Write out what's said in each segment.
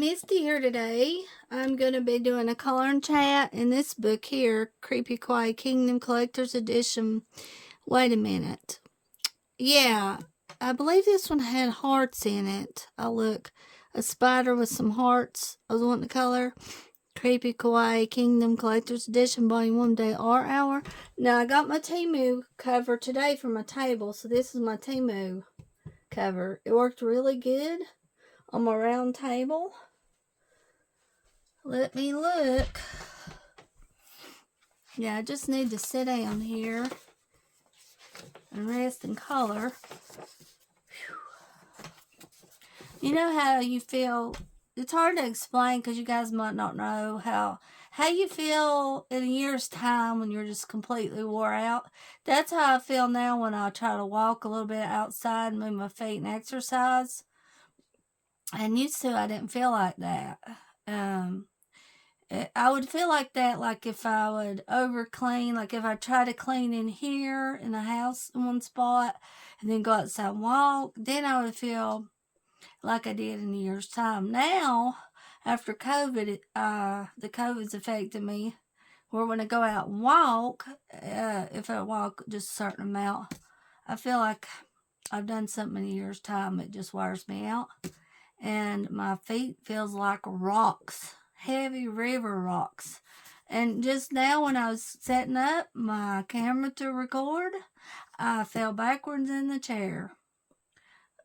Misty here today. I'm going to be doing a coloring chat in this book here, Creepy Kawaii Kingdom Collector's Edition. Wait a minute. Yeah, I believe this one had hearts in it. Oh, look. A spider with some hearts. I was wanting to color. Creepy Kawaii Kingdom Collector's Edition, Volume 1, Day Art Hour. Now, I got my Temu cover today for my table, so this is my Temu cover. It worked really good on my round table. Let me look. Yeah, I just need to sit down here and rest and color. You know how you feel, it's hard to explain because you guys might not know how you feel in a year's time when you're just completely wore out. That's how I feel now when I try to walk a little bit outside and move my feet and exercise. And used to, I didn't feel like that. I would feel like that, like if I would over clean, like if I try to clean in here in the house in one spot and then go outside and walk, then I would feel like I did in a year's time. Now, after COVID, the COVID's affected me, where when I go out and walk, if I walk just a certain amount, I feel like I've done something in a year's time. It just wears me out. And my feet feels like rocks. Heavy river rocks. And just now when I was setting up my camera to record, I fell backwards in the chair.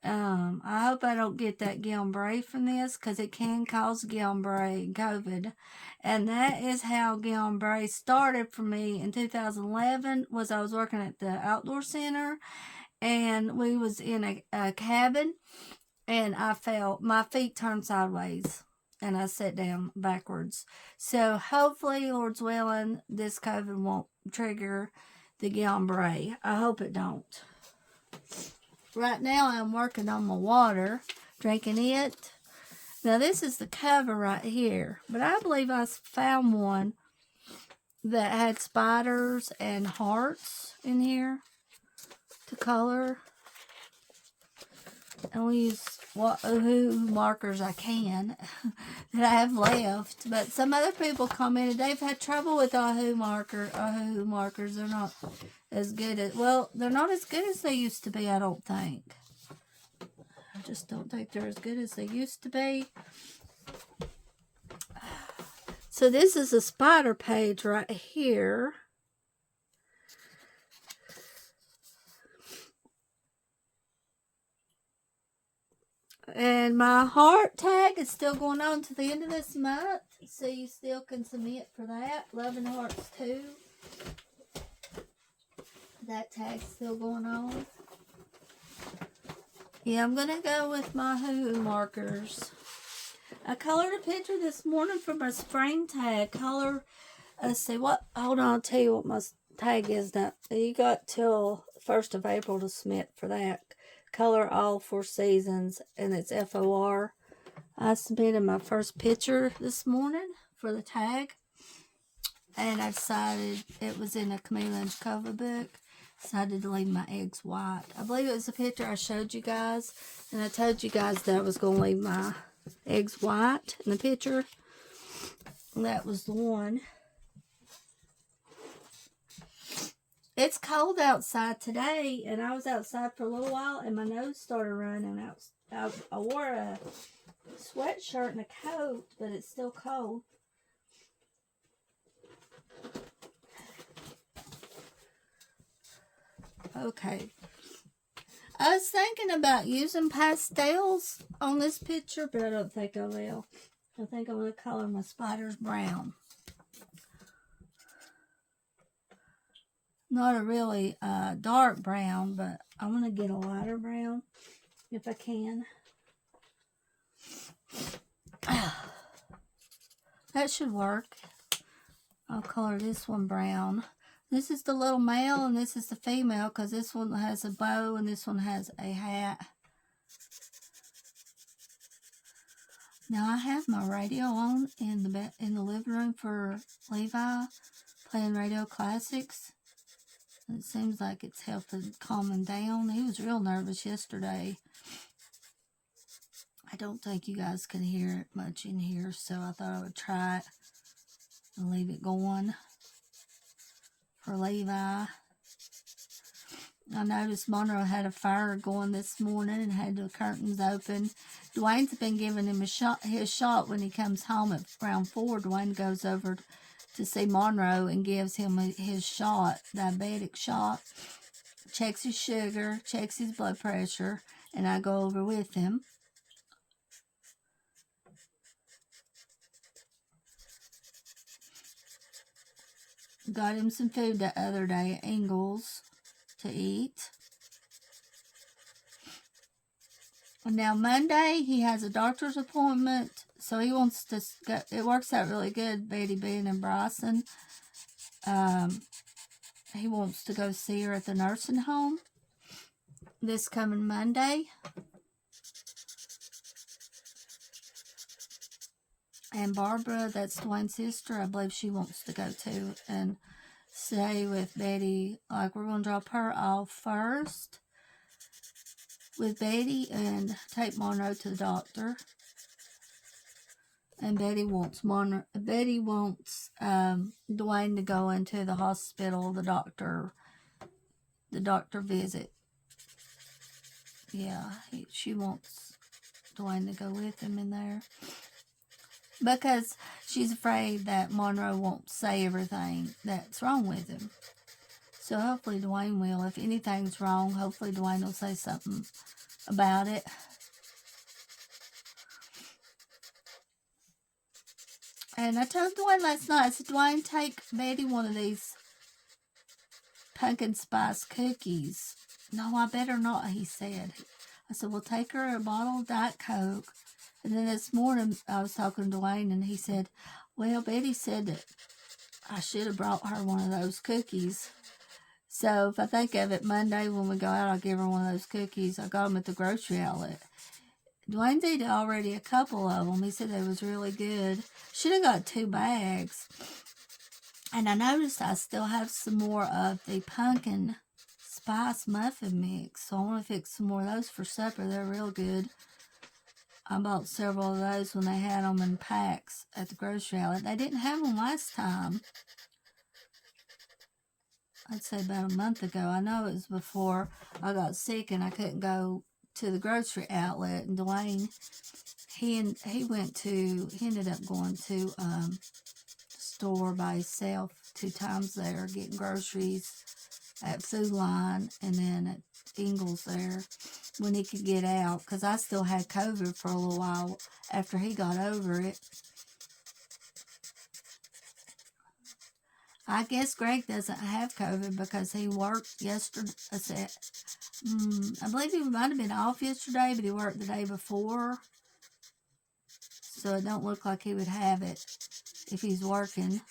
I hope I don't get that Guillain-Barré from this, because it can cause Guillain-Barré and COVID. And that is how Guillain-Barré started for me in 2011, was I was working at the outdoor center, and we was in a cabin, and I fell, my feet turned sideways, and I sat down backwards. So hopefully, Lord's willing, this COVID won't trigger the Guillain-Barré. I hope it don't. Right now, I'm working on my water, drinking it. Now, this is the cover right here, but I believe I found one that had spiders and hearts in here to color. And we use what markers I can that I have left. But some other people commented they've had trouble with Ahoo markers. They're not as good as, well, they're not as good as they used to be, I don't think. I just don't think they're as good as they used to be. So this is a spider page right here. And my heart tag is still going on to the end of this month. So you still can submit for that. Love and Hearts 2. That tag's still going on. Yeah, I'm going to go with my Hoo markers. I colored a picture this morning for my spring tag. Let's see what, hold on, I'll tell you what my tag is now. You got till 1st of April to submit for that. Color all 4 seasons, and it's FOR. I submitted my first picture this morning for the tag, and I decided it was in a Chameleon's cover book. Decided to leave my eggs white. I believe it was a picture I showed you guys, and I told you guys that I was going to leave my eggs white in the picture. And that was the one. It's cold outside today, and I was outside for a little while, and my nose started running. I wore a sweatshirt and a coat, but it's still cold. Okay. I was thinking about using pastels on this picture, but I don't think I will. I think I'm going to color my spiders brown. Not a really dark brown, but I'm going to get a lighter brown if I can. That should work. I'll color this one brown. This is the little male and this is the female, because this one has a bow and this one has a hat. Now I have my radio on in the living room for Levi, playing radio classics. It seems like it's helping calm him down. He was real nervous yesterday. I don't think you guys can hear it much in here, so I thought I would try it and leave it going for Levi. I noticed Monroe had a fire going this morning and had the curtains open. Dwayne's been giving him his shot when he comes home at around 4. Dwayne goes over to see Monroe and gives him his shot, diabetic shot, checks his sugar, checks his blood pressure, and I go over with him. Got him some food the other day at Ingles to eat. And now Monday he has a doctor's appointment, so he wants to go. It works out really good, Betty being in Bryson. He wants to go see her at the nursing home this coming Monday. And Barbara, that's Dwayne's sister, I believe she wants to go too and stay with Betty. Like, we're going to drop her off first with Betty and take Monroe to the doctor. And Betty wants Dwayne to go into the hospital, the doctor visit. Yeah, she wants Dwayne to go with him in there. Because she's afraid that Monroe won't say everything that's wrong with him. So hopefully Dwayne will. If anything's wrong, hopefully Dwayne will say something about it. And I told Dwayne last night, I said, Dwayne, take Betty one of these pumpkin spice cookies. No, I better not, he said. I said, well, take her a bottle of Diet Coke. And then this morning, I was talking to Dwayne, and he said, well, Betty said that I should have brought her one of those cookies. So if I think of it, Monday when we go out, I'll give her one of those cookies. I got them at the grocery outlet. Dwayne's eaten already a couple of them. He said they was really good. Should have got 2 bags. And I noticed I still have some more of the pumpkin spice muffin mix. So I want to fix some more of those for supper. They're real good. I bought several of those when they had them in packs at the grocery outlet. They didn't have them last time. I'd say about a month ago. I know it was before I got sick and I couldn't go to the grocery outlet. And Dwayne, he ended up going to the store by himself 2 times there, getting groceries at Food Line and then at Ingles there when he could get out, because I still had COVID for a little while after he got over it. I guess Greg doesn't have COVID because he worked yesterday. I believe he might have been off yesterday, but he worked the day before. So it don't look like he would have it if he's working.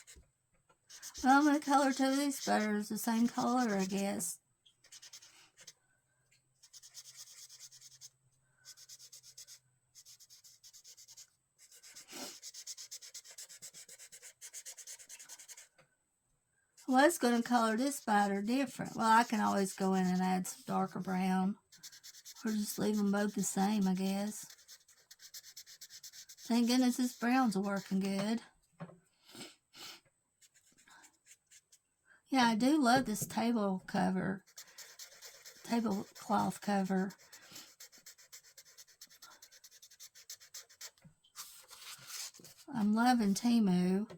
Well, my color to these sweaters the same color, I guess. I was going to color this spider different. Well, I can always go in and add some darker brown. Or just leave them both the same, I guess. Thank goodness this brown's working good. Yeah, I do love this tablecloth cover. I'm loving Temu.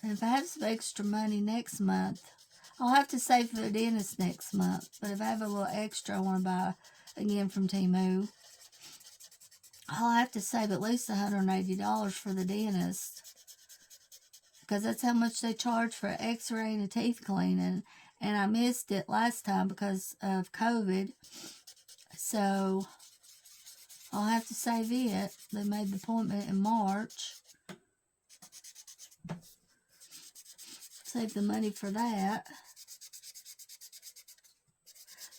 And if I have some extra money next month, I'll have to save for the dentist next month. But if I have a little extra I want to buy again from Temu, I'll have to save at least $180 for the dentist. Because that's how much they charge for an x-ray and a teeth cleaning. And I missed it last time because of COVID. So I'll have to save it. They made the appointment in March. Save the money for that.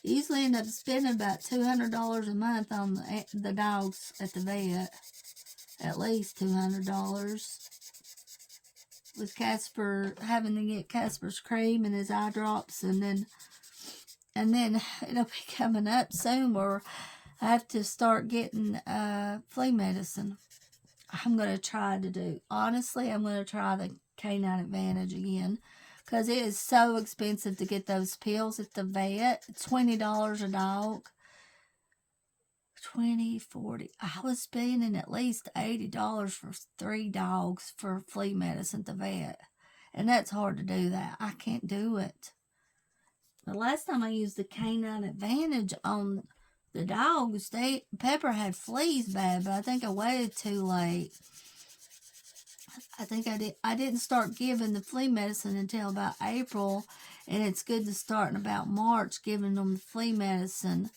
Usually end up spending about $200 a month on the dogs at the vet. At least $200. With Casper, having to get Casper's cream and his eye drops, and then it'll be coming up soon where I have to start getting flea medicine. I'm going to try to do, honestly, I'm going to try the Canine Advantage again. Because it is so expensive to get those pills at the vet. $20 a dog. 20, 40. I was spending at least $80 for 3 dogs for flea medicine at the vet. And that's hard to do that. I can't do it. The last time I used the Canine Advantage on the dogs, Pepper had fleas bad, but I think I waited too late. I didn't start giving the flea medicine until about April, and it's good to start in about March giving them the flea medicine.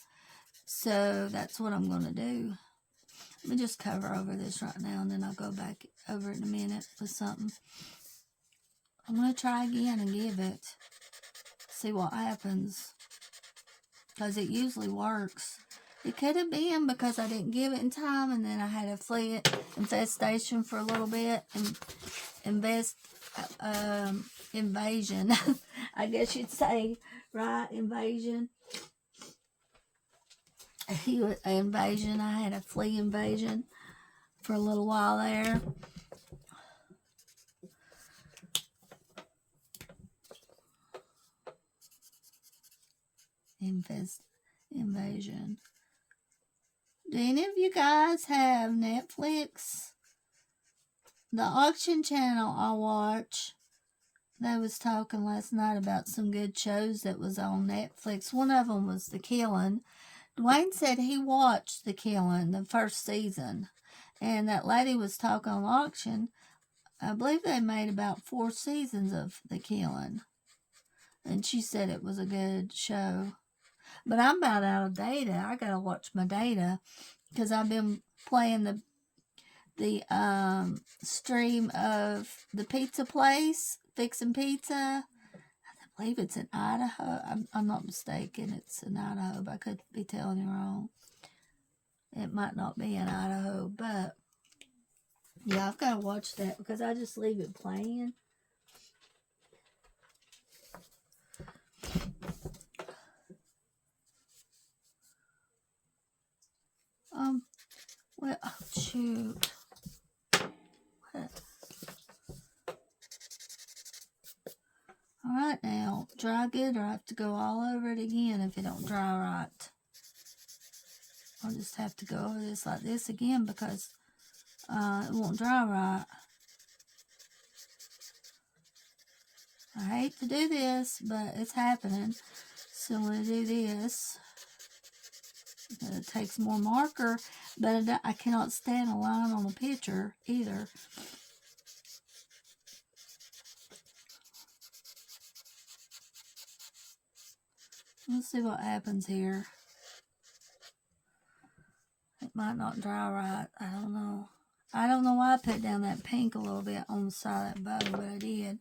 So that's what I'm going to do. Let me just cover over this right now, and then I'll go back over it in a minute with something. I'm going to try again and give it. See what happens. Because it usually works. It could have been because I didn't give it in time, and then I had a flea infestation for a little bit, and invasion. I guess you'd say, right? Invasion. Invasion. I had a flea invasion for a little while there. Invasion. Do any of you guys have Netflix? The auction channel I watch, they was talking last night about some good shows that was on Netflix. One of them was The Killing. Dwayne said he watched The Killing, the first season. And that lady was talking on auction. I believe they made about 4 seasons of The Killing. And she said it was a good show. But I'm about out of data. I gotta watch my data because I've been playing the stream of the pizza place, Fixing Pizza. I believe it's in Idaho. I'm not mistaken. It's in Idaho, but I could be telling you wrong. It might not be in Idaho, but yeah, I've got to watch that because I just leave it playing. Well, oh, shoot. What? All right, now, dry good, or I have to go all over it again if it don't dry right. I'll just have to go over this like this again because it won't dry right. I hate to do this, but it's happening. So I'm going to do this. It takes more marker, but I cannot stand a line on a picture either. Let's see what happens here. It might not dry right. I don't know. I don't know why I put down that pink a little bit on the side of that bow, but I did.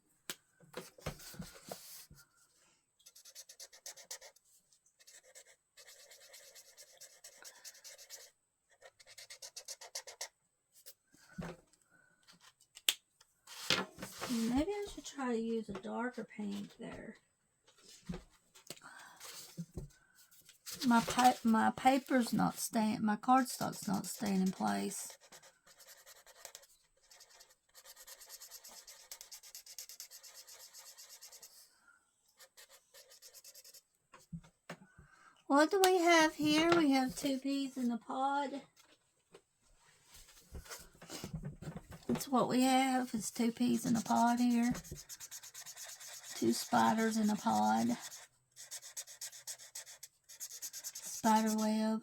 Maybe I should try to use a darker pink there. My paper's not staying, my cardstock's not staying in place. What do we have here? We have 2 peas in a pod. That's what we have, is 2 peas in a pod here. 2 spiders in a pod. Spider web.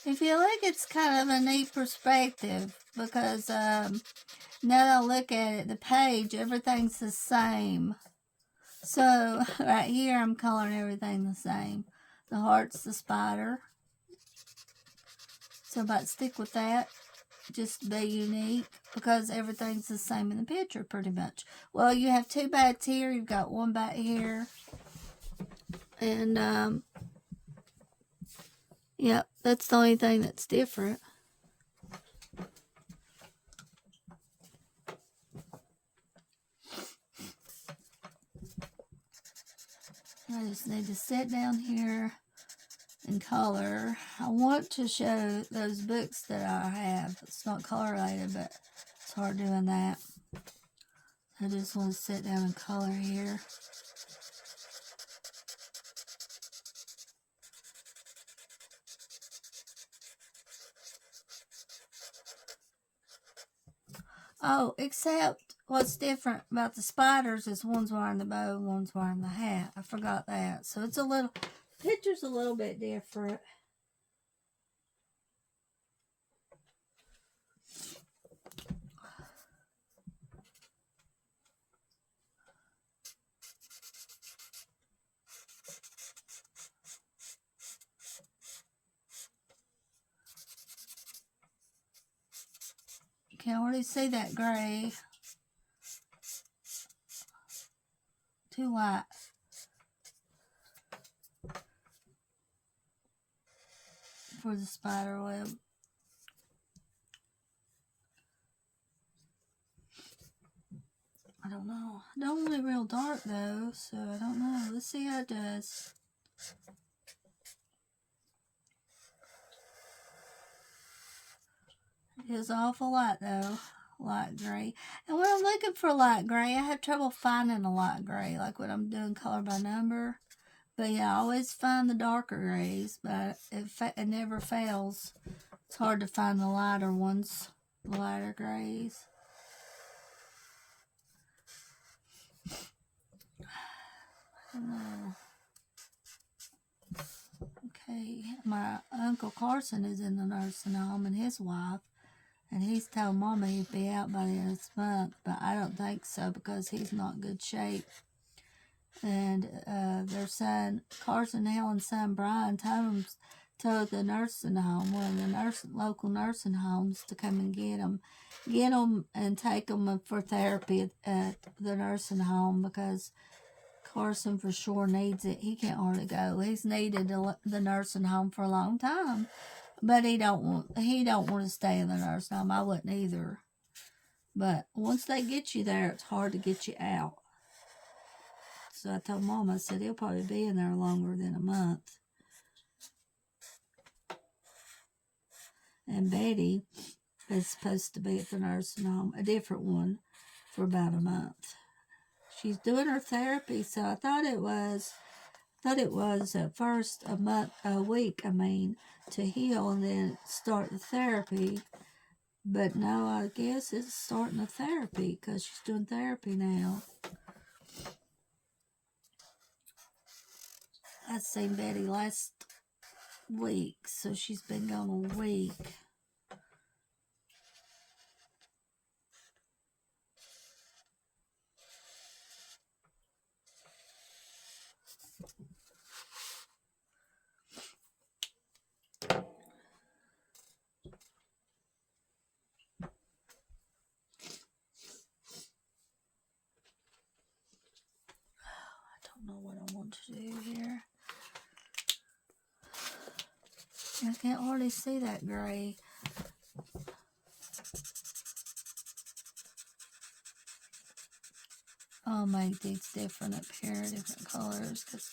I feel like it's kind of a neat perspective because now that I look at it, the page, everything's the same. So right here, I'm coloring everything the same. The heart's the spider. So I'm about to stick with that. just be unique because everything's the same in the picture pretty much. Well, you have 2 bats here. You've got 1 bat here. And, yep, that's the only thing that's different. I just need to sit down here and color. I want to show those books that I have. It's not color related, but it's hard doing that. I just want to sit down and color here. Oh, except what's different about the spiders is one's wearing the bow and one's wearing the hat. I forgot that. So it's a little, picture's a little bit different. You can already see that gray. Too light. For the spider web. I don't know. I don't want it real dark though, so I don't know. Let's see how it does. It is awful light though. Light gray. And when I'm looking for light gray, I have trouble finding a light gray, like when I'm doing color by number. But yeah, I always find the darker grays, but it never fails. It's hard to find the lighter ones, the lighter grays. I don't know. Okay, my Uncle Carson is in the nursing home and his wife, and he's told Mama he'd be out by the end of this month, but I don't think so because he's not in good shape. And their son, Carson and Helen's son, Brian, told the nursing home, one of the local nursing homes, to come and get them and take them for therapy at the nursing home because Carson for sure needs it. He can't hardly go. He's needed the nursing home for a long time, but he don't want to stay in the nursing home. I wouldn't either. But once they get you there, it's hard to get you out. So I told Mom, I said, he'll probably be in there longer than a month. And Betty is supposed to be at the nursing home, a different one, for about a month. She's doing her therapy, so I thought it was at first a week, to heal and then start the therapy. But no, I guess it's starting the therapy because she's doing therapy now. I seen Betty last week, so she's been gone a week. I don't know what I want to do here. I can't hardly see that gray. I'll make these different up here, different colors, because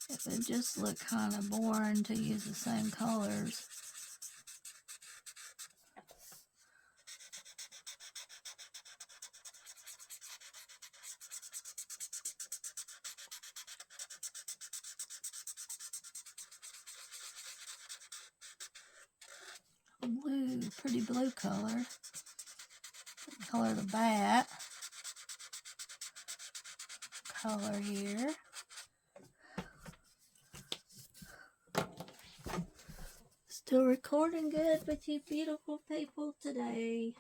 it would just look kind of boring to use the same colors. Blue, pretty blue color. Color the bat. Color here. Still recording good with you beautiful people today.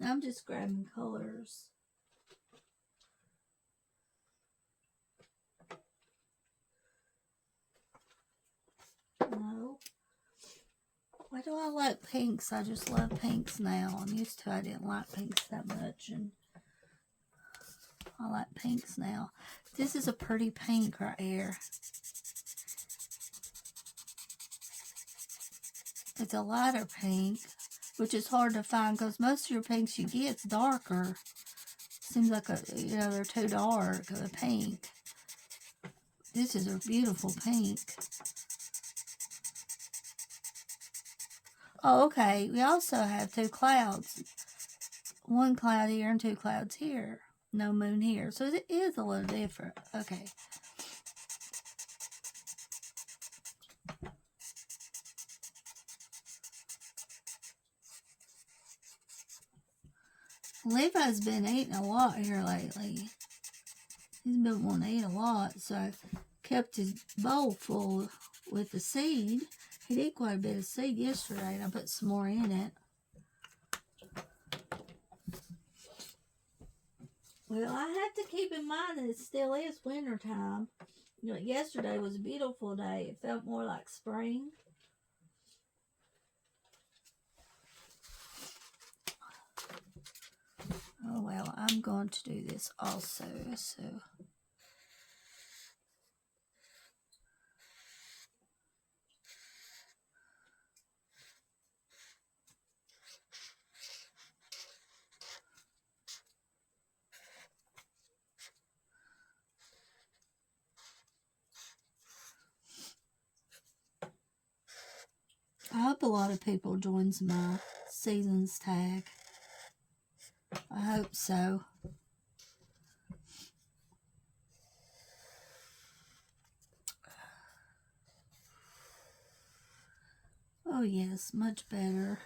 I'm just grabbing colors. No. Why do I like pinks? I just love pinks now. I'm used to I didn't like pinks that much, and I like pinks now. This is a pretty pink right here. It's a lighter pink, which is hard to find because most of your pinks you get is darker. Seems like they're too dark of a pink. This is a beautiful pink. Oh, okay. We also have 2 clouds. 1 cloud here and 2 clouds here. No moon here. So it is a little different. Okay. Levi's been eating a lot here lately. He's been wanting to eat a lot, so I kept his bowl full with the seed. He'd eat quite a bit of seed yesterday, and I put some more in it. Well, I have to keep in mind that it still is winter time. Yesterday was a beautiful day. It felt more like spring. Oh, well, I'm going to do this also, so... I hope a lot of people joins my seasons tag. I hope so. Oh yes, much better.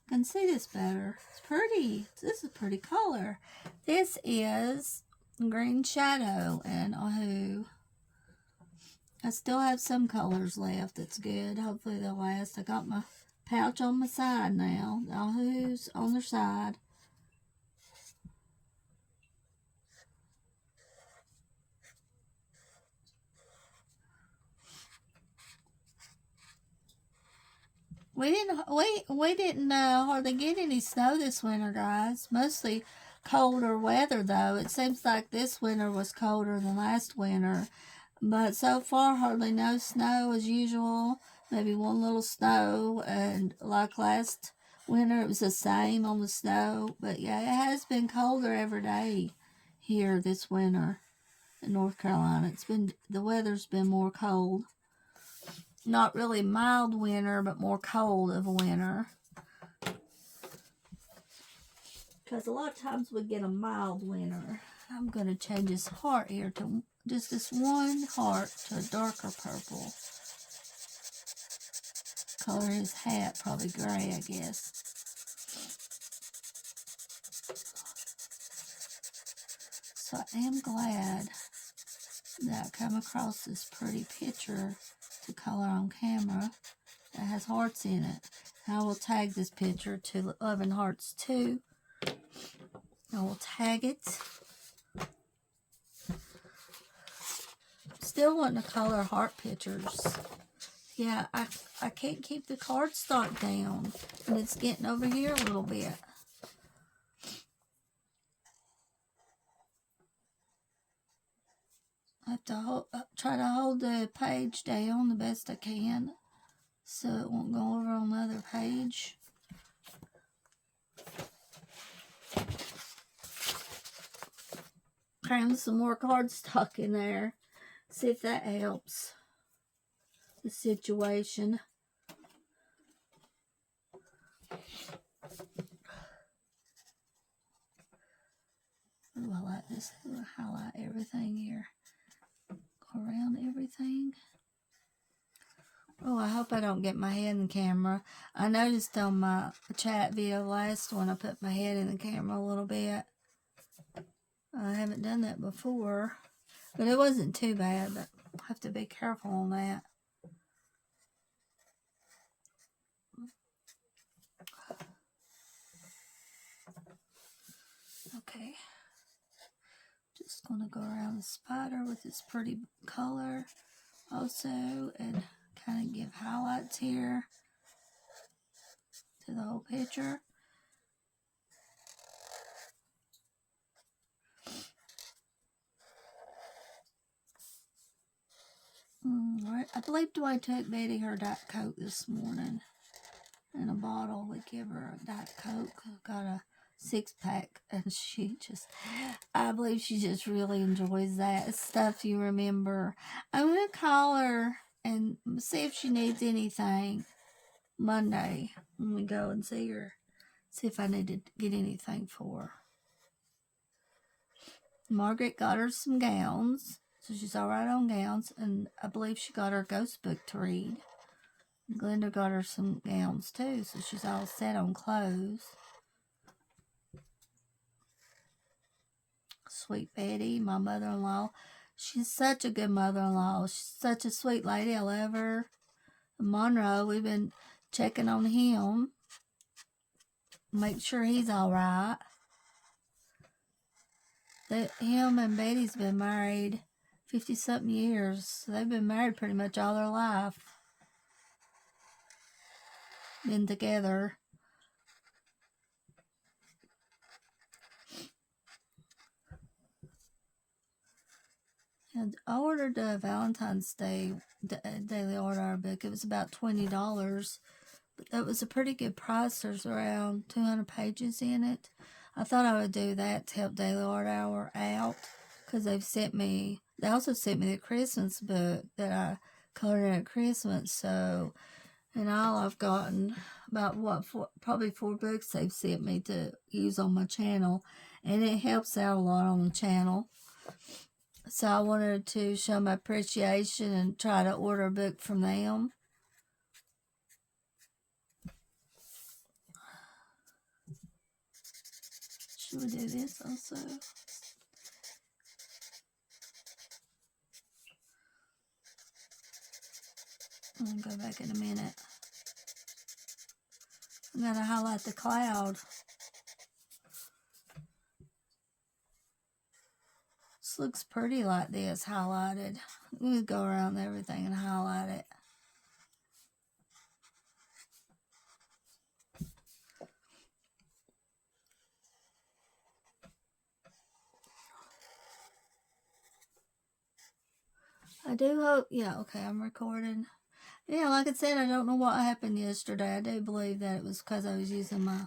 I can see this better. It's pretty. This is a pretty color. This is Green Shadow, and oh, I still have some colors left. That's good. Hopefully they'll last. I got my pouch on my side now. Who's on their side. We didn't hardly get any snow this winter, guys. Mostly colder weather, though. It seems like this winter was colder than last winter. But so far, hardly no snow as usual. Maybe one little snow. And like last winter, it was the same on the snow. But yeah, it has been colder every day here this winter in North Carolina. The weather's been more cold. Not really mild winter, but more cold of a winter. Because a lot of times we get a mild winter. I'm going to change his heart here to just this one heart to a darker purple. Color his hat, probably gray, I guess. So I am glad that I come across this pretty picture to color on camera that has hearts in it. I will tag this picture to Love and Hearts 2. I will tag it. Still wanting to color heart pictures. Yeah, I can't keep the cardstock down, and it's getting over here a little bit. I have to try to hold the page down the best I can so it won't go over on the other page. Cram some more cardstock in there. See if that helps the situation. Ooh, I like this. I'll highlight everything here. Go around everything. Oh, I hope I don't get my head in the camera. I noticed on my chat video last one, I put my head in the camera a little bit. I haven't done that before, but it wasn't too bad, but I have to be careful on that. Okay. Just going to go around the spider with this pretty color also and kind of give highlights here. to the whole picture. I believe Dwayne took Betty her Diet Coke this morning in a bottle. We give her a Diet Coke. Got a 6-pack, and I believe she just really enjoys that stuff. You remember. I'm going to call her and see if she needs anything Monday when we go and see her. See if I need to get anything for her. Margaret got her some gowns, so she's all right on gowns, and I believe she got her ghost book to read. Glenda got her some gowns too, so she's all set on clothes. Sweet Betty, my mother-in-law. She's such a good mother-in-law. She's such a sweet lady. I love her. Monroe, we've been checking on him. Make sure he's all right. Him and Betty's been married 50-something years. So they've been married pretty much all their life. Been together. And I ordered a Valentine's Day daily order book. It was about $20. But that was a pretty good price. There's around 200 pages in it. I thought I would do that to help Daily Art Hour out. Because they also sent me the Christmas book that I colored in at Christmas. So, in all, I've gotten about, probably 4 books they've sent me to use on my channel. And it helps out a lot on the channel. So I wanted to show my appreciation and try to order a book from them. Should we do this also? I'm going to go back in a minute. I'm going to highlight the cloud. This looks pretty like this, highlighted. We go around everything and highlight it. I do hope, yeah, okay, I'm recording. Yeah, like I said, I don't know what happened yesterday. I do believe that it was because I was using my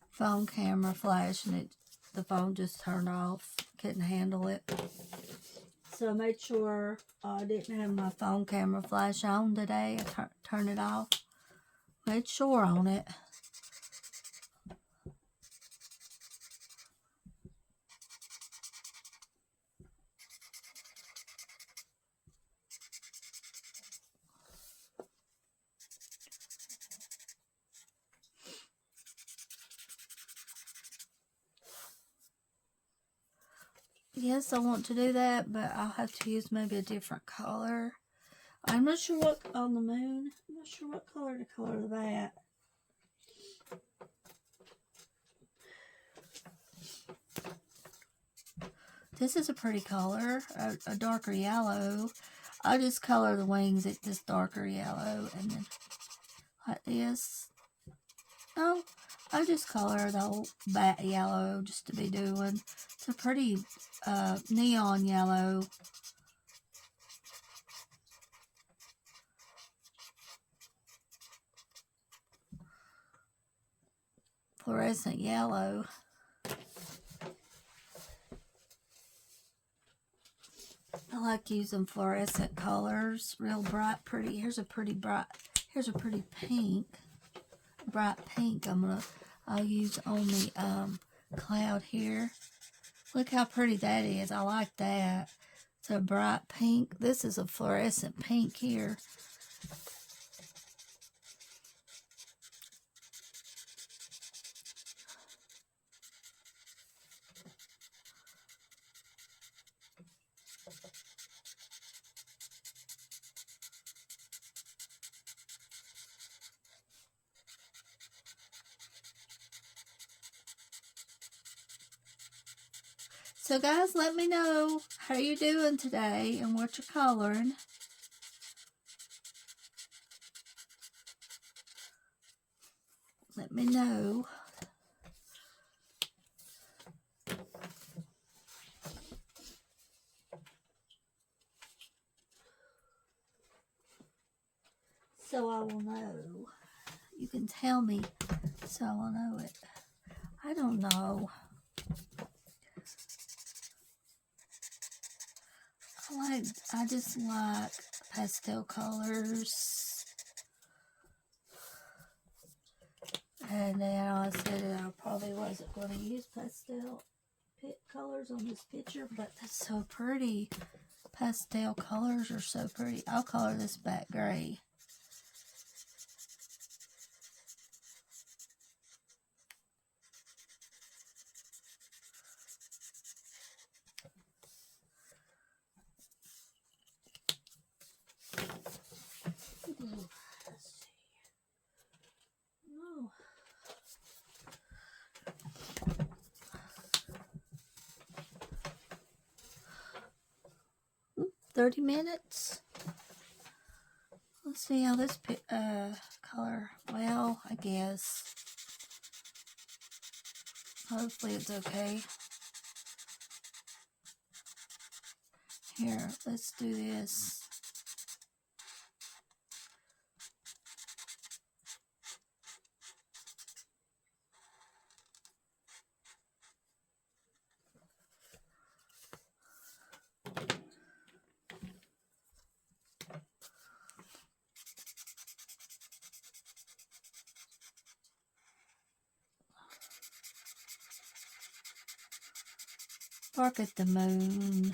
phone camera flash and the phone just turned off. Couldn't handle it. So I made sure I didn't have my phone camera flash on today. I turned it off. Made sure on it. Yes, I want to do that, but I'll have to use maybe a different color. I'm not sure what, on the moon, I'm not sure what color to color that. This is a pretty color, a darker yellow. I'll just color the wings at this darker yellow, and then like this. Oh, I'll just color the whole bat yellow just to be doing. It's a pretty neon yellow. Fluorescent yellow. I like using fluorescent colors, real bright, pretty. Here's a pretty pink, bright pink. I'll use on the cloud here. Look how pretty that is. I like that. It's a bright pink. This is a fluorescent pink here. So guys, let me know how you're doing today and what you're coloring. let me know. So I will know. You can tell me so I will know it. I don't know. I just like pastel colors. And then I said that I probably wasn't going to use pastel colors on this picture, but that's so pretty. Pastel colors are so pretty. I'll color this back gray. Let's see. Oh. 30 minutes. Let's see how this color, well, I guess. Hopefully it's okay. Here, let's do this. Bark at the moon.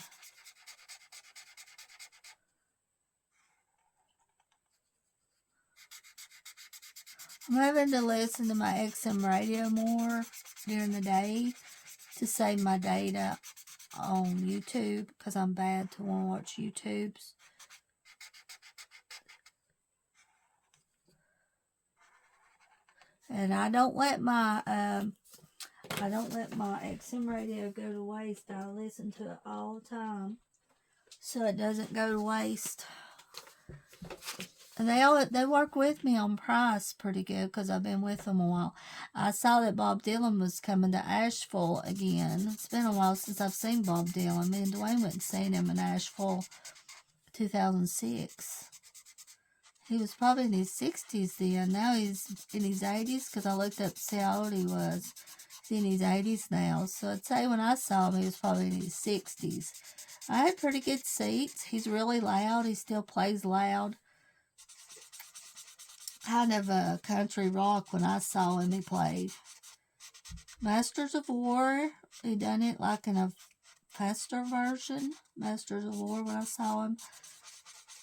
I'm having to listen to my XM radio more during the day to save my data on YouTube because I'm bad to want to watch YouTubes. And I don't let my XM radio go to waste. I listen to it all the time so it doesn't go to waste. And they work with me on price pretty good because I've been with them a while. I saw that Bob Dylan was coming to Asheville again. It's been a while since I've seen Bob Dylan. Me and Dwayne went and seen him in Asheville 2006. He was probably in his 60s then. Now he's in his 80s because I looked up to see how old he was. He's in his 80s now. So I'd say when I saw him, he was probably in his 60s. I had pretty good seats. He's really loud. He still plays loud. Kind of a country rock when I saw him he played. Masters of War, he done it like in a faster version. Masters of War when I saw him.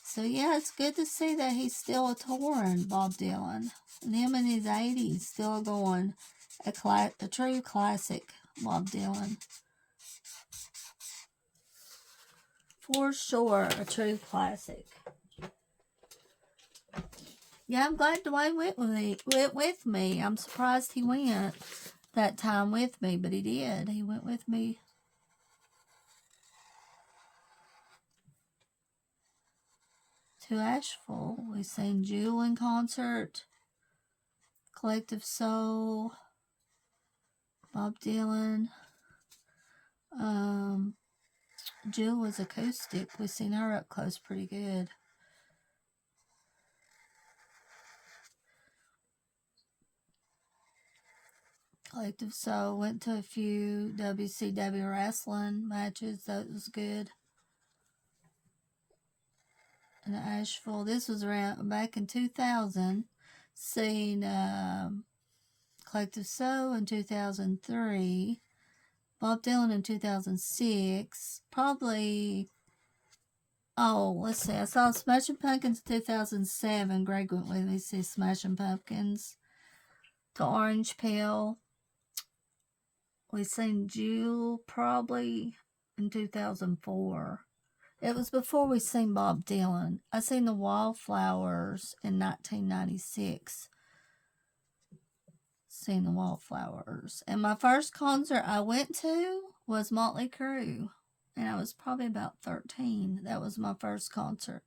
So yeah, it's good to see that he's still a touring, Bob Dylan. And him in his 80s still going. A true classic, Bob Dylan. For sure, a true classic. Yeah, I'm glad Dwayne went with me. I'm surprised he went that time with me, but he did. He went with me. To Asheville. We seen Jewel in concert. Collective Soul. Bob Dylan. Jewel was acoustic. We seen her up close pretty good. Collective Soul went to a few WCW wrestling matches. That was good. In Asheville. This was around back in 2000. Seen Collective Soul in 2003. Bob Dylan in 2006. Probably, let's see. I saw Smashing Pumpkins in 2007. Greg went with me to see Smashing Pumpkins. To Orange Peel. We seen Jewel probably in 2004. It was before we seen Bob Dylan. I seen the Wallflowers in 1996. Seen the Wallflowers. And my first concert I went to was Motley Crue. And I was probably about 13. That was my first concert.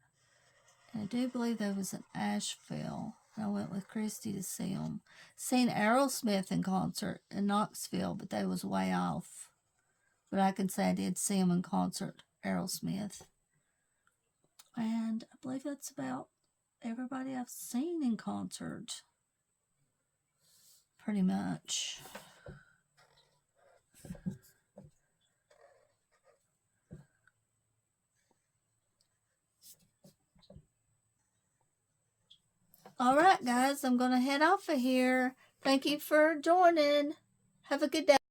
And I do believe that was in Asheville. I went with Christy to see them. Seen Aerosmith in concert in Knoxville, but they was way off. But I can say I did see them in concert, Aerosmith. And I believe that's about everybody I've seen in concert. Pretty much. All right, guys, I'm going to head off of here. Thank you for joining. Have a good day.